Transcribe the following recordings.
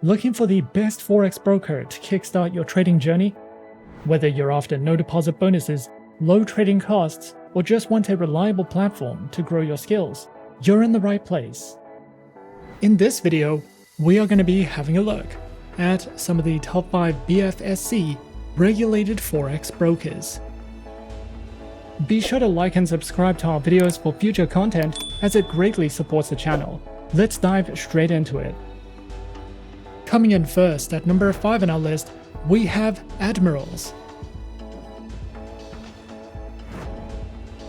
Looking for the best Forex broker to kickstart your trading journey? Whether you're after no deposit bonuses, low trading costs, or just want a reliable platform to grow your skills, you're in the right place. In this video, we are going to be having a look at some of the top 5 BFSC regulated Forex brokers. Be sure to like and subscribe to our videos for future content, as it greatly supports the channel. Let's dive straight into it. Coming in first at number 5 on our list, we have Admirals.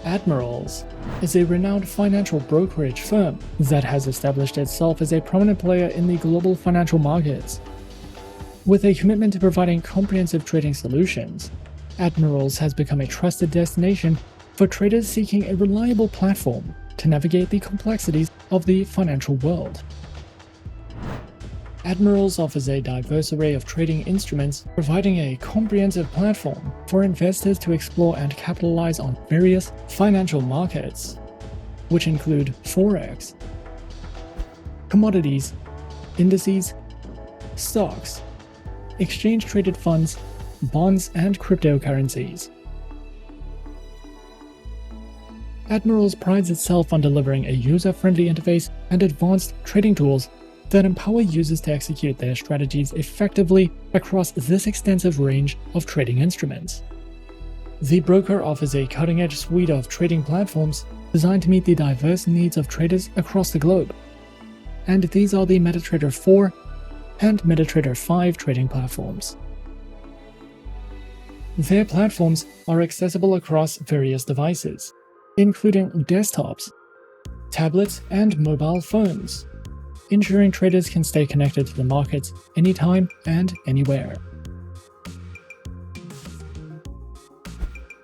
Admirals is a renowned financial brokerage firm that has established itself as a prominent player in the global financial markets. With a commitment to providing comprehensive trading solutions, Admirals has become a trusted destination for traders seeking a reliable platform to navigate the complexities of the financial world. Admirals offers a diverse array of trading instruments, providing a comprehensive platform for investors to explore and capitalize on various financial markets, which include Forex, commodities, indices, stocks, exchange-traded funds, bonds, and cryptocurrencies. Admirals prides itself on delivering a user-friendly interface and advanced trading tools that empower users to execute their strategies effectively across this extensive range of trading instruments. The broker offers a cutting-edge suite of trading platforms designed to meet the diverse needs of traders across the globe. And these are the MetaTrader 4 and MetaTrader 5 trading platforms. Their platforms are accessible across various devices, including desktops, tablets, and mobile phones, ensuring traders can stay connected to the markets anytime and anywhere.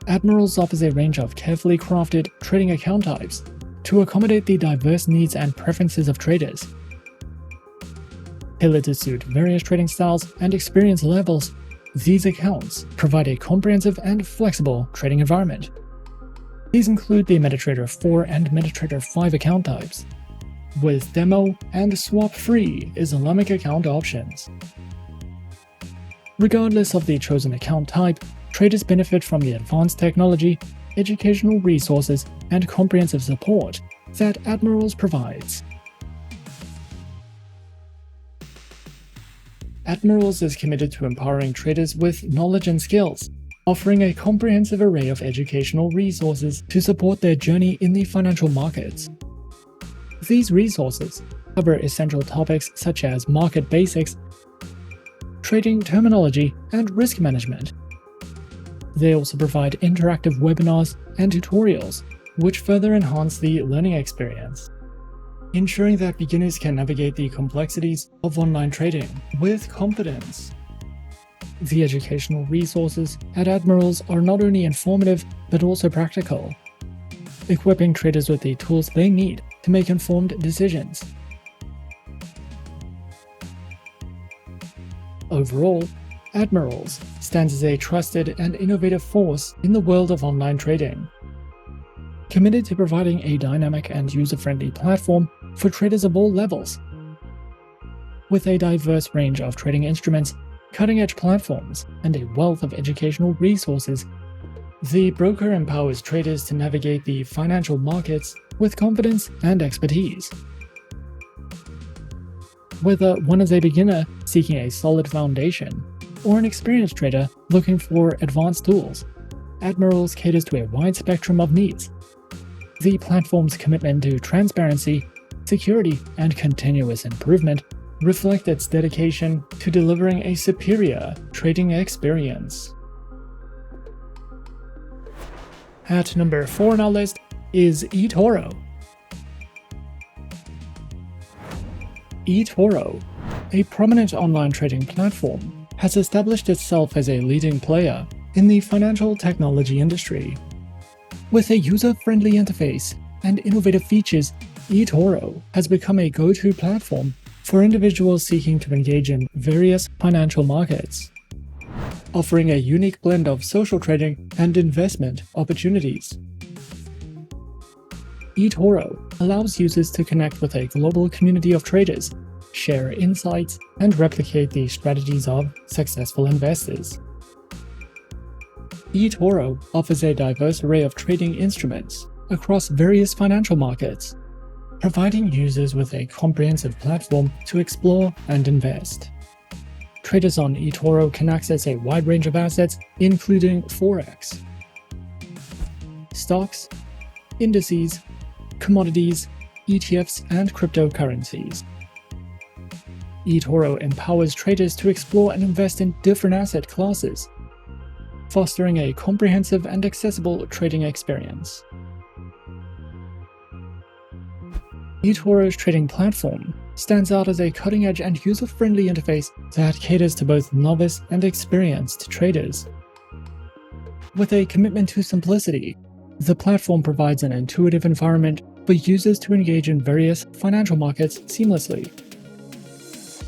Admirals offers a range of carefully crafted trading account types to accommodate the diverse needs and preferences of traders. Tailored to suit various trading styles and experience levels, these accounts provide a comprehensive and flexible trading environment. These include the MetaTrader 4 and MetaTrader 5 account types, with demo and swap-free Islamic account options. Regardless of the chosen account type, traders benefit from the advanced technology, educational resources, and comprehensive support that Admirals provides. Admirals is committed to empowering traders with knowledge and skills, offering a comprehensive array of educational resources to support their journey in the financial markets. These resources cover essential topics such as market basics, trading terminology, and risk management. They also provide interactive webinars and tutorials, which further enhance the learning experience, ensuring that beginners can navigate the complexities of online trading with confidence. The educational resources at Admirals are not only informative but also practical, equipping traders with the tools they need to make informed decisions. Overall, Admirals stands as a trusted and innovative force in the world of online trading, committed to providing a dynamic and user-friendly platform for traders of all levels. With a diverse range of trading instruments, cutting-edge platforms, and a wealth of educational resources, the broker empowers traders to navigate the financial markets with confidence and expertise. Whether one is a beginner seeking a solid foundation or an experienced trader looking for advanced tools, Admirals caters to a wide spectrum of needs. The platform's commitment to transparency, security, and continuous improvement reflect its dedication to delivering a superior trading experience. At number 4 on our list is eToro. eToro, a prominent online trading platform, has established itself as a leading player in the financial technology industry. With a user-friendly interface and innovative features, eToro has become a go-to platform for individuals seeking to engage in various financial markets, offering a unique blend of social trading and investment opportunities. eToro allows users to connect with a global community of traders, share insights, and replicate the strategies of successful investors. eToro offers a diverse array of trading instruments across various financial markets, providing users with a comprehensive platform to explore and invest. Traders on eToro can access a wide range of assets, including Forex, stocks, indices, commodities, ETFs, and cryptocurrencies. eToro empowers traders to explore and invest in different asset classes, fostering a comprehensive and accessible trading experience. eToro's trading platform stands out as a cutting-edge and user-friendly interface that caters to both novice and experienced traders. With a commitment to simplicity, the platform provides an intuitive environment for users to engage in various financial markets seamlessly.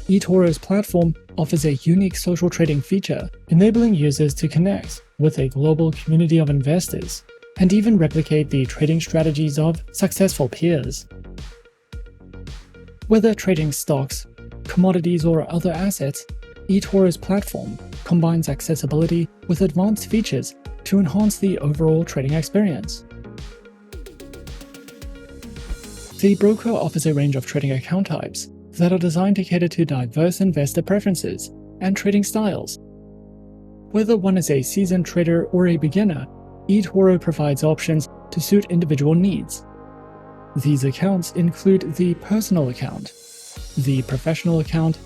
eToro's platform offers a unique social trading feature, enabling users to connect with a global community of investors and even replicate the trading strategies of successful peers. Whether trading stocks, commodities, or other assets, eToro's platform combines accessibility with advanced features to enhance the overall trading experience. The broker offers a range of trading account types that are designed to cater to diverse investor preferences and trading styles. Whether one is a seasoned trader or a beginner, eToro provides options to suit individual needs. These accounts include the personal account, the professional account,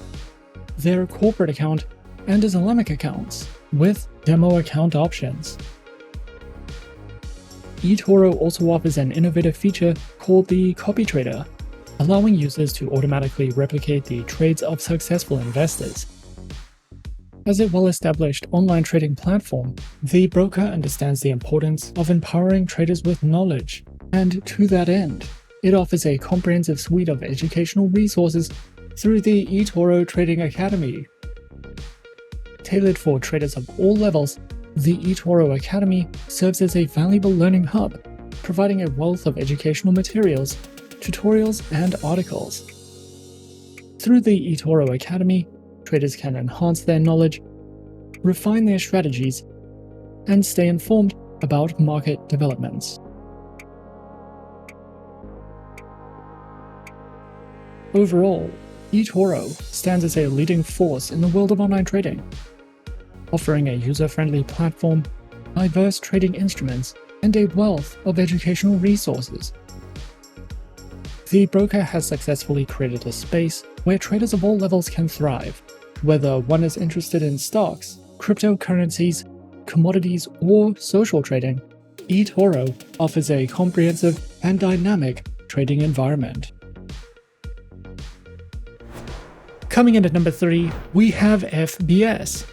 their corporate account, and Islamic accounts, with demo account options. eToro also offers an innovative feature called the Copy Trader, allowing users to automatically replicate the trades of successful investors. As a well-established online trading platform, the broker understands the importance of empowering traders with knowledge, and to that end, it offers a comprehensive suite of educational resources through the eToro Trading Academy. Tailored for traders of all levels, the eToro Academy serves as a valuable learning hub, providing a wealth of educational materials, tutorials, and articles. Through the eToro Academy, traders can enhance their knowledge, refine their strategies, and stay informed about market developments. Overall, eToro stands as a leading force in the world of online trading, offering a user-friendly platform, diverse trading instruments, and a wealth of educational resources. The broker has successfully created a space where traders of all levels can thrive, whether one is interested in stocks, cryptocurrencies, commodities, or social trading. eToro offers a comprehensive and dynamic trading environment. Coming in at number 3, we have FBS.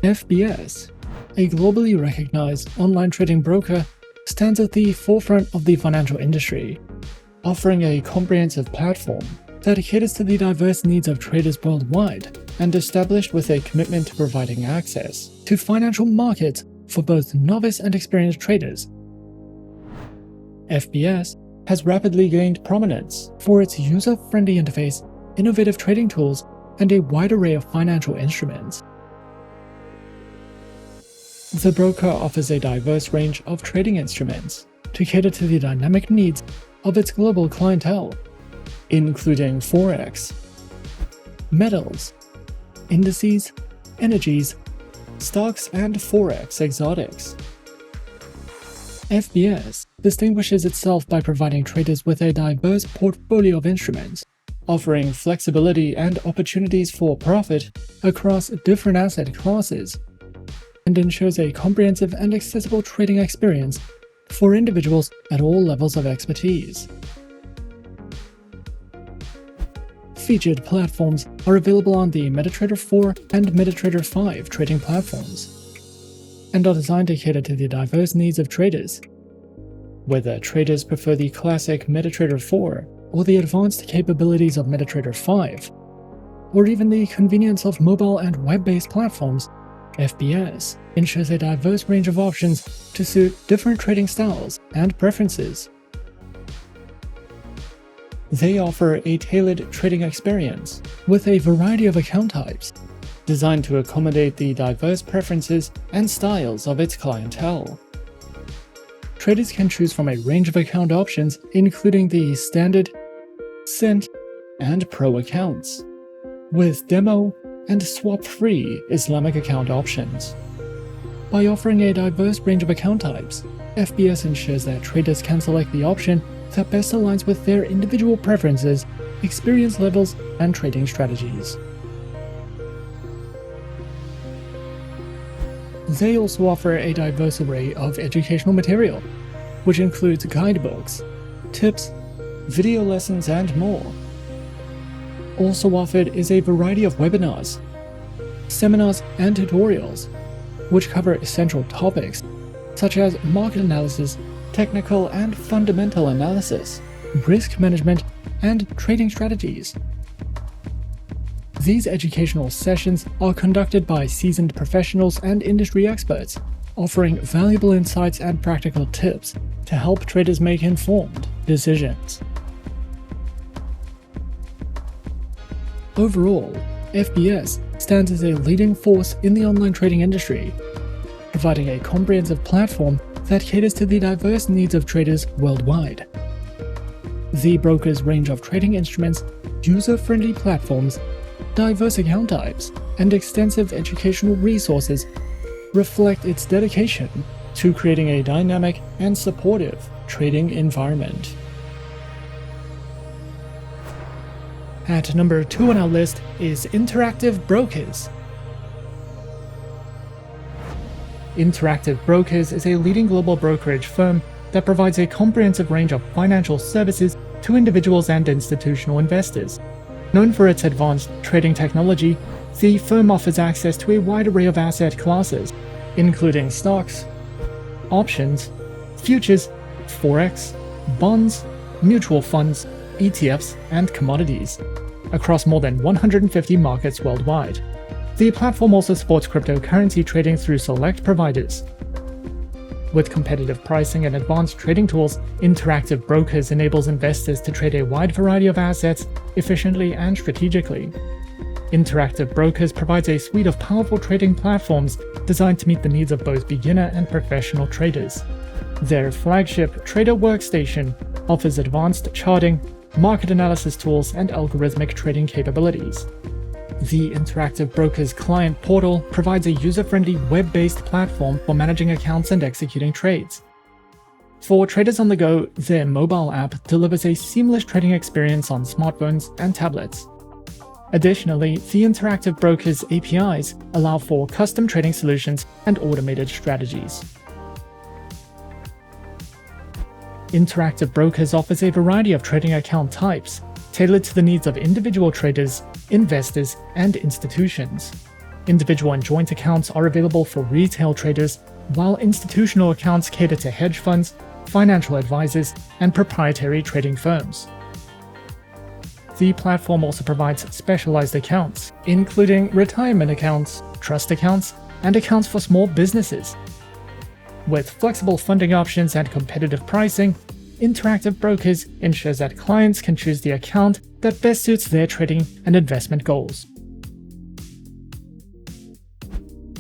FBS, a globally recognized online trading broker, stands at the forefront of the financial industry, offering a comprehensive platform that caters to the diverse needs of traders worldwide and established with a commitment to providing access to financial markets for both novice and experienced traders. FBS has rapidly gained prominence for its user-friendly interface, innovative trading tools, and a wide array of financial instruments. The broker offers a diverse range of trading instruments to cater to the dynamic needs of its global clientele, including Forex, metals, indices, energies, stocks, and Forex exotics. FBS distinguishes itself by providing traders with a diverse portfolio of instruments, offering flexibility and opportunities for profit across different asset classes, and ensures a comprehensive and accessible trading experience for individuals at all levels of expertise. Featured platforms are available on the MetaTrader 4 and MetaTrader 5 trading platforms, and are designed to cater to the diverse needs of traders. Whether traders prefer the classic MetaTrader 4 or the advanced capabilities of MetaTrader 5, or even the convenience of mobile and web-based platforms, FBS ensures a diverse range of options to suit different trading styles and preferences. They offer a tailored trading experience with a variety of account types, designed to accommodate the diverse preferences and styles of its clientele. Traders can choose from a range of account options, including the Standard, Cent, and Pro accounts, with demo and swap-free Islamic account options. By offering a diverse range of account types, FBS ensures that traders can select the option that best aligns with their individual preferences, experience levels, and trading strategies. They also offer a diverse array of educational material, which includes guidebooks, tips, video lessons, and more. Also offered is a variety of webinars, seminars, and tutorials, which cover essential topics such as market analysis, technical and fundamental analysis, risk management, and trading strategies. These educational sessions are conducted by seasoned professionals and industry experts, offering valuable insights and practical tips to help traders make informed decisions. Overall, FBS stands as a leading force in the online trading industry, providing a comprehensive platform that caters to the diverse needs of traders worldwide. The broker's range of trading instruments, user-friendly platforms, diverse account types, and extensive educational resources reflect its dedication to creating a dynamic and supportive trading environment. At number 2 on our list is Interactive Brokers. Interactive Brokers is a leading global brokerage firm that provides a comprehensive range of financial services to individuals and institutional investors. Known for its advanced trading technology, the firm offers access to a wide array of asset classes, including stocks, options, futures, Forex, bonds, mutual funds, ETFs, and commodities, across more than 150 markets worldwide. The platform also supports cryptocurrency trading through select providers. With competitive pricing and advanced trading tools, Interactive Brokers enables investors to trade a wide variety of assets efficiently and strategically. Interactive Brokers provides a suite of powerful trading platforms designed to meet the needs of both beginner and professional traders. Their flagship Trader Workstation offers advanced charting, market analysis tools, and algorithmic trading capabilities. The Interactive Brokers client portal provides a user-friendly web-based platform for managing accounts and executing trades. For traders on the go, their mobile app delivers a seamless trading experience on smartphones and tablets. Additionally, the Interactive Brokers APIs allow for custom trading solutions and automated strategies. Interactive Brokers offers a variety of trading account types, tailored to the needs of individual traders, investors, and institutions. Individual and joint accounts are available for retail traders, while institutional accounts cater to hedge funds, financial advisors, and proprietary trading firms. The platform also provides specialized accounts, including retirement accounts, trust accounts, and accounts for small businesses. With flexible funding options and competitive pricing, Interactive Brokers ensures that clients can choose the account that best suits their trading and investment goals.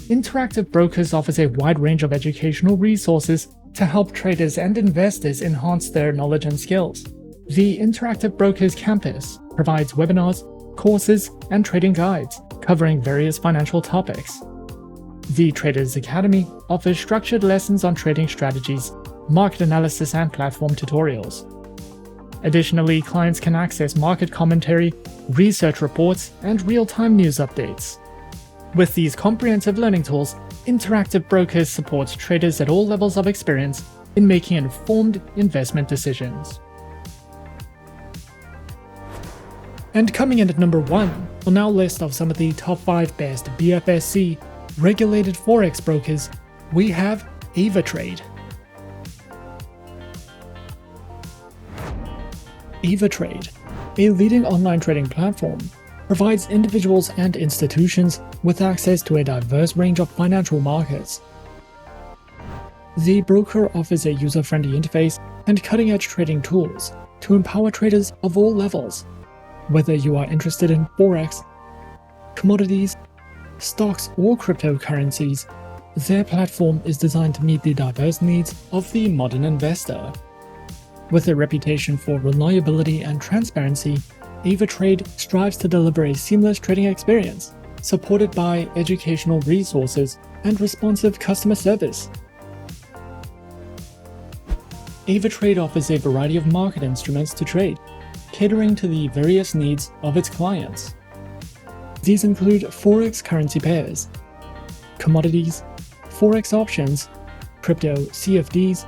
Interactive Brokers offers a wide range of educational resources to help traders and investors enhance their knowledge and skills. The Interactive Brokers campus provides webinars, courses, and trading guides covering various financial topics. The Traders Academy offers structured lessons on trading strategies, market analysis, and platform tutorials. Additionally, clients can access market commentary, research reports, and real-time news updates. With these comprehensive learning tools, Interactive Brokers supports traders at all levels of experience in making informed investment decisions. And coming in at number 1 on our list of some of the top 5 best BFSC regulated Forex brokers, we have Avatrade. Avatrade, a leading online trading platform, provides individuals and institutions with access to a diverse range of financial markets. The broker offers a user-friendly interface and cutting-edge trading tools, to empower traders of all levels. Whether you are interested in Forex, commodities, stocks, or cryptocurrencies, their platform is designed to meet the diverse needs of the modern investor. With a reputation for reliability and transparency, Avatrade strives to deliver a seamless trading experience, supported by educational resources and responsive customer service. Avatrade offers a variety of market instruments to trade, catering to the various needs of its clients. These include Forex currency pairs, commodities, Forex options, crypto CFDs,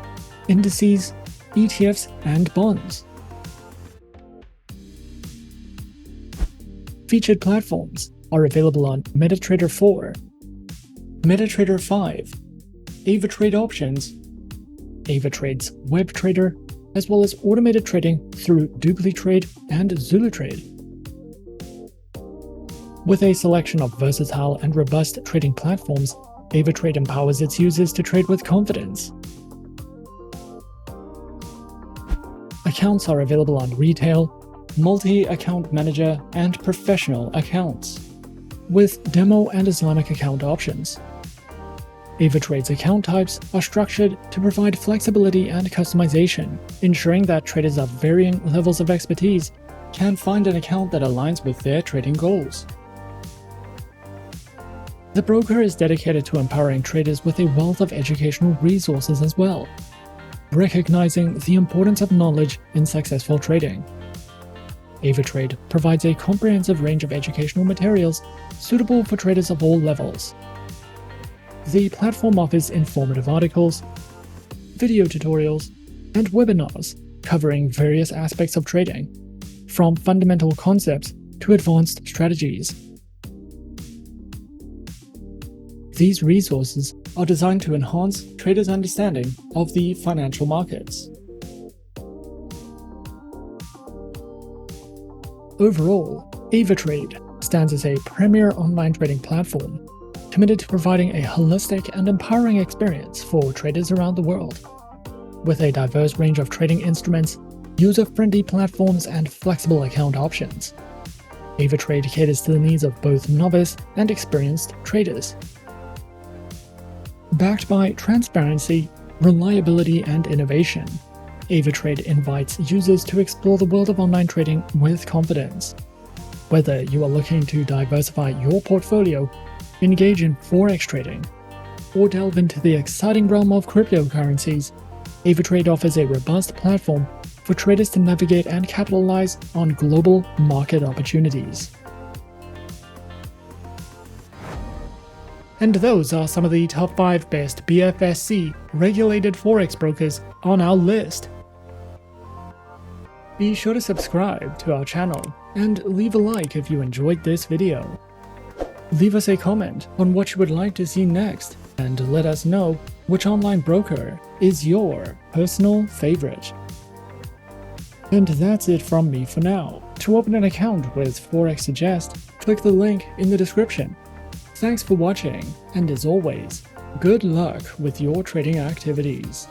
indices, ETFs, and bonds. Featured platforms are available on MetaTrader 4, MetaTrader 5, Avatrade Options, Avatrade's Web Trader, as well as automated trading through DupliTrade and ZuluTrade. With a selection of versatile and robust trading platforms, Avatrade empowers its users to trade with confidence. Accounts are available on retail, multi-account manager, and professional accounts, with demo and Islamic account options. Avatrade's account types are structured to provide flexibility and customization, ensuring that traders of varying levels of expertise can find an account that aligns with their trading goals. The broker is dedicated to empowering traders with a wealth of educational resources as well, recognizing the importance of knowledge in successful trading. Avatrade provides a comprehensive range of educational materials suitable for traders of all levels. The platform offers informative articles, video tutorials, and webinars covering various aspects of trading, from fundamental concepts to advanced strategies. These resources are designed to enhance traders' understanding of the financial markets. Overall, Avatrade stands as a premier online trading platform, committed to providing a holistic and empowering experience for traders around the world. With a diverse range of trading instruments, user-friendly platforms, and flexible account options, Avatrade caters to the needs of both novice and experienced traders. Backed by transparency, reliability, and innovation, Avatrade invites users to explore the world of online trading with confidence. Whether you are looking to diversify your portfolio, engage in Forex trading, or delve into the exciting realm of cryptocurrencies, Avatrade offers a robust platform for traders to navigate and capitalize on global market opportunities. And those are some of the top 5 best BFSC regulated Forex brokers on our list. Be sure to subscribe to our channel and leave a like if you enjoyed this video. Leave us a comment on what you would like to see next, and let us know which online broker is your personal favorite. And that's it from me for now. To open an account with Forexsuggest, click the link in the description. Thanks for watching, and as always, good luck with your trading activities.